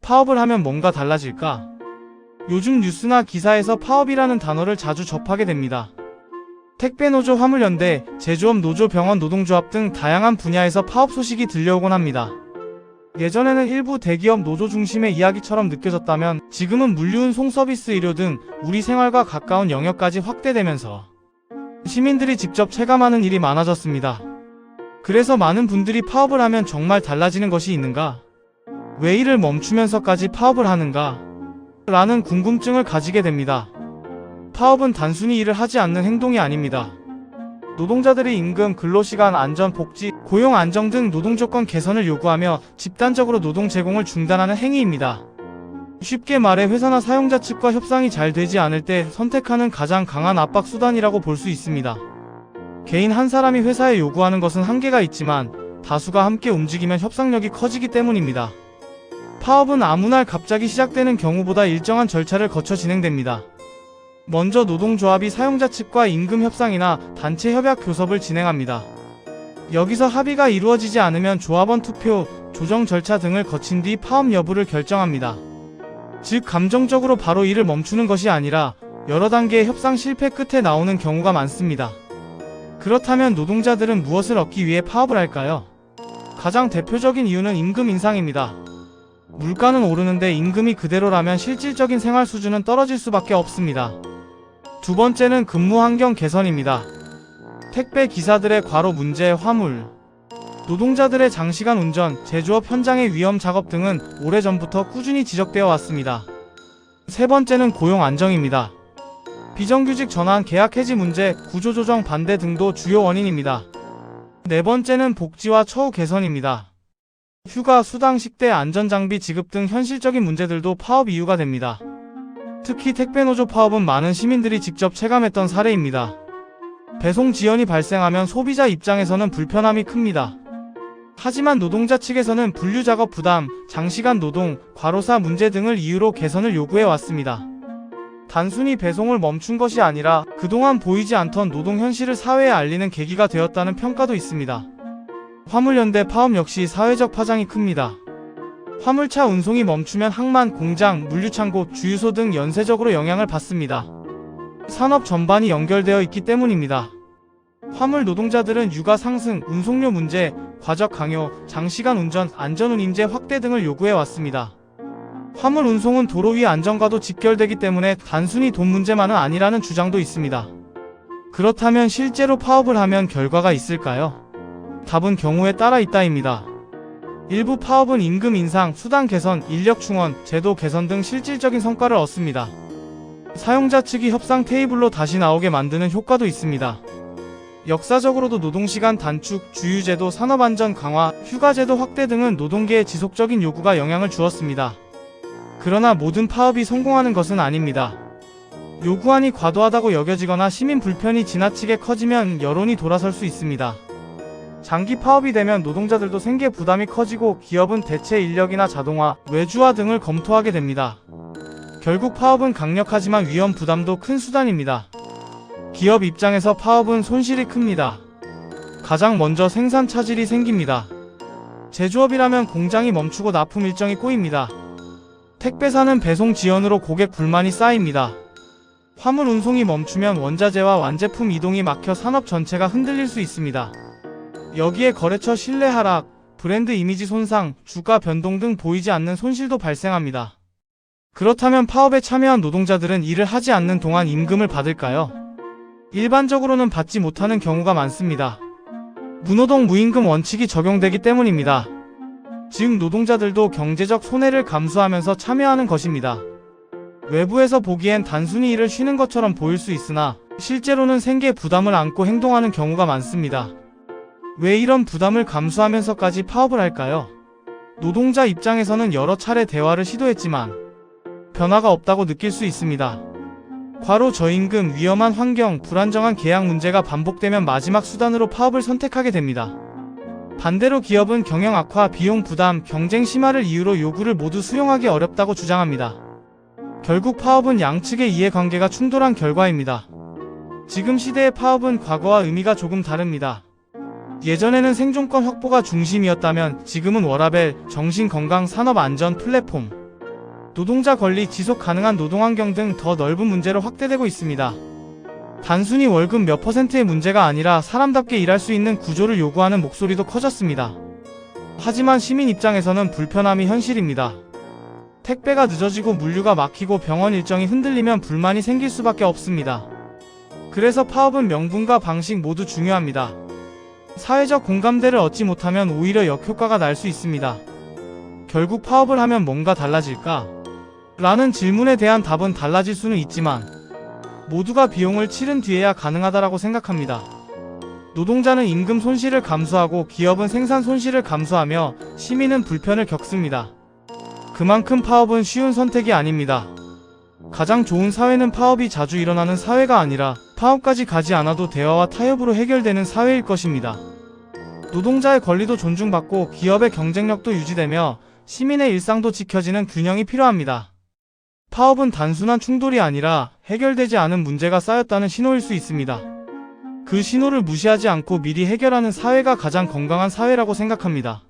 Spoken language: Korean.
파업을 하면 뭔가 달라질까? 요즘 뉴스나 기사에서 파업이라는 단어를 자주 접하게 됩니다. 택배노조, 화물연대, 제조업 노조, 병원 노동조합 등 다양한 분야에서 파업 소식이 들려오곤 합니다. 예전에는 일부 대기업 노조 중심의 이야기처럼 느껴졌다면 지금은 물류운송 서비스, 의료 등 우리 생활과 가까운 영역까지 확대되면서 시민들이 직접 체감하는 일이 많아졌습니다. 그래서 많은 분들이 파업을 하면 정말 달라지는 것이 있는가? 왜 일을 멈추면서까지 파업을 하는가? 라는 궁금증을 가지게 됩니다. 파업은 단순히 일을 하지 않는 행동이 아닙니다. 노동자들이 임금, 근로시간, 안전, 복지, 고용 안정 등 노동조건 개선을 요구하며 집단적으로 노동 제공을 중단하는 행위입니다. 쉽게 말해 회사나 사용자 측과 협상이 잘 되지 않을 때 선택하는 가장 강한 압박 수단이라고 볼 수 있습니다. 개인 한 사람이 회사에 요구하는 것은 한계가 있지만 다수가 함께 움직이면 협상력이 커지기 때문입니다. 파업은 아무 날 갑자기 시작되는 경우보다 일정한 절차를 거쳐 진행됩니다. 먼저 노동조합이 사용자 측과 임금 협상이나 단체 협약 교섭을 진행합니다. 여기서 합의가 이루어지지 않으면 조합원 투표, 조정 절차 등을 거친 뒤 파업 여부를 결정합니다. 즉 감정적으로 바로 일을 멈추는 것이 아니라 여러 단계의 협상 실패 끝에 나오는 경우가 많습니다. 그렇다면 노동자들은 무엇을 얻기 위해 파업을 할까요? 가장 대표적인 이유는 임금 인상입니다. 물가는 오르는데 임금이 그대로라면 실질적인 생활 수준은 떨어질 수밖에 없습니다. 두 번째는 근무 환경 개선입니다. 택배 기사들의 과로 문제, 화물, 노동자들의 장시간 운전, 제조업 현장의 위험 작업 등은 오래전부터 꾸준히 지적되어 왔습니다. 세 번째는 고용 안정입니다. 비정규직 전환, 계약 해지 문제, 구조조정 반대 등도 주요 원인입니다. 네 번째는 복지와 처우 개선입니다. 휴가, 수당, 식대, 안전장비 지급 등 현실적인 문제들도 파업 이유가 됩니다. 특히 택배노조 파업은 많은 시민들이 직접 체감했던 사례입니다. 배송 지연이 발생하면 소비자 입장에서는 불편함이 큽니다. 하지만 노동자 측에서는 분류작업 부담, 장시간 노동, 과로사 문제 등을 이유로 개선을 요구해 왔습니다. 단순히 배송을 멈춘 것이 아니라 그동안 보이지 않던 노동 현실을 사회에 알리는 계기가 되었다는 평가도 있습니다. 화물연대 파업 역시 사회적 파장이 큽니다. 화물차 운송이 멈추면 항만, 공장, 물류창고, 주유소 등 연쇄적으로 영향을 받습니다. 산업 전반이 연결되어 있기 때문입니다. 화물 노동자들은 유가 상승, 운송료 문제, 과적 강요, 장시간 운전, 안전운임제 확대 등을 요구해 왔습니다. 화물 운송은 도로 위 안전과도 직결되기 때문에 단순히 돈 문제만은 아니라는 주장도 있습니다. 그렇다면 실제로 파업을 하면 결과가 있을까요? 답은 경우에 따라 있다입니다. 일부 파업은 임금 인상, 수당 개선, 인력 충원, 제도 개선 등 실질적인 성과를 얻습니다. 사용자 측이 협상 테이블로 다시 나오게 만드는 효과도 있습니다. 역사적으로도 노동시간 단축, 주유제도, 산업안전 강화, 휴가제도 확대 등은 노동계의 지속적인 요구가 영향을 주었습니다. 그러나 모든 파업이 성공하는 것은 아닙니다. 요구안이 과도하다고 여겨지거나 시민 불편이 지나치게 커지면 여론이 돌아설 수 있습니다. 장기 파업이 되면 노동자들도 생계 부담이 커지고 기업은 대체 인력이나 자동화, 외주화 등을 검토하게 됩니다. 결국 파업은 강력하지만 위험 부담도 큰 수단입니다. 기업 입장에서 파업은 손실이 큽니다. 가장 먼저 생산 차질이 생깁니다. 제조업이라면 공장이 멈추고 납품 일정이 꼬입니다. 택배사는 배송 지연으로 고객 불만이 쌓입니다. 화물 운송이 멈추면 원자재와 완제품 이동이 막혀 산업 전체가 흔들릴 수 있습니다. 여기에 거래처 신뢰 하락, 브랜드 이미지 손상, 주가 변동 등 보이지 않는 손실도 발생합니다. 그렇다면 파업에 참여한 노동자들은 일을 하지 않는 동안 임금을 받을까요? 일반적으로는 받지 못하는 경우가 많습니다. 무노동 무임금 원칙이 적용되기 때문입니다. 즉 노동자들도 경제적 손해를 감수하면서 참여하는 것입니다. 외부에서 보기엔 단순히 일을 쉬는 것처럼 보일 수 있으나 실제로는 생계 부담을 안고 행동하는 경우가 많습니다. 왜 이런 부담을 감수하면서까지 파업을 할까요? 노동자 입장에서는 여러 차례 대화를 시도했지만 변화가 없다고 느낄 수 있습니다. 과로, 저임금, 위험한 환경, 불안정한 계약 문제가 반복되면 마지막 수단으로 파업을 선택하게 됩니다. 반대로 기업은 경영 악화, 비용 부담, 경쟁 심화를 이유로 요구를 모두 수용하기 어렵다고 주장합니다. 결국 파업은 양측의 이해관계가 충돌한 결과입니다. 지금 시대의 파업은 과거와 의미가 조금 다릅니다. 예전에는 생존권 확보가 중심이었다면 지금은 워라밸, 정신건강, 산업안전, 플랫폼, 노동자 권리, 지속 가능한 노동환경 등 더 넓은 문제로 확대되고 있습니다. 단순히 월급 몇 %의 문제가 아니라 사람답게 일할 수 있는 구조를 요구하는 목소리도 커졌습니다. 하지만 시민 입장에서는 불편함이 현실입니다. 택배가 늦어지고 물류가 막히고 병원 일정이 흔들리면 불만이 생길 수밖에 없습니다. 그래서 파업은 명분과 방식 모두 중요합니다. 사회적 공감대를 얻지 못하면 오히려 역효과가 날 수 있습니다. 결국 파업을 하면 뭔가 달라질까? 라는 질문에 대한 답은 달라질 수는 있지만 모두가 비용을 치른 뒤에야 가능하다라고 생각합니다. 노동자는 임금 손실을 감수하고 기업은 생산 손실을 감수하며 시민은 불편을 겪습니다. 그만큼 파업은 쉬운 선택이 아닙니다. 가장 좋은 사회는 파업이 자주 일어나는 사회가 아니라 파업까지 가지 않아도 대화와 타협으로 해결되는 사회일 것입니다. 노동자의 권리도 존중받고 기업의 경쟁력도 유지되며 시민의 일상도 지켜지는 균형이 필요합니다. 파업은 단순한 충돌이 아니라 해결되지 않은 문제가 쌓였다는 신호일 수 있습니다. 그 신호를 무시하지 않고 미리 해결하는 사회가 가장 건강한 사회라고 생각합니다.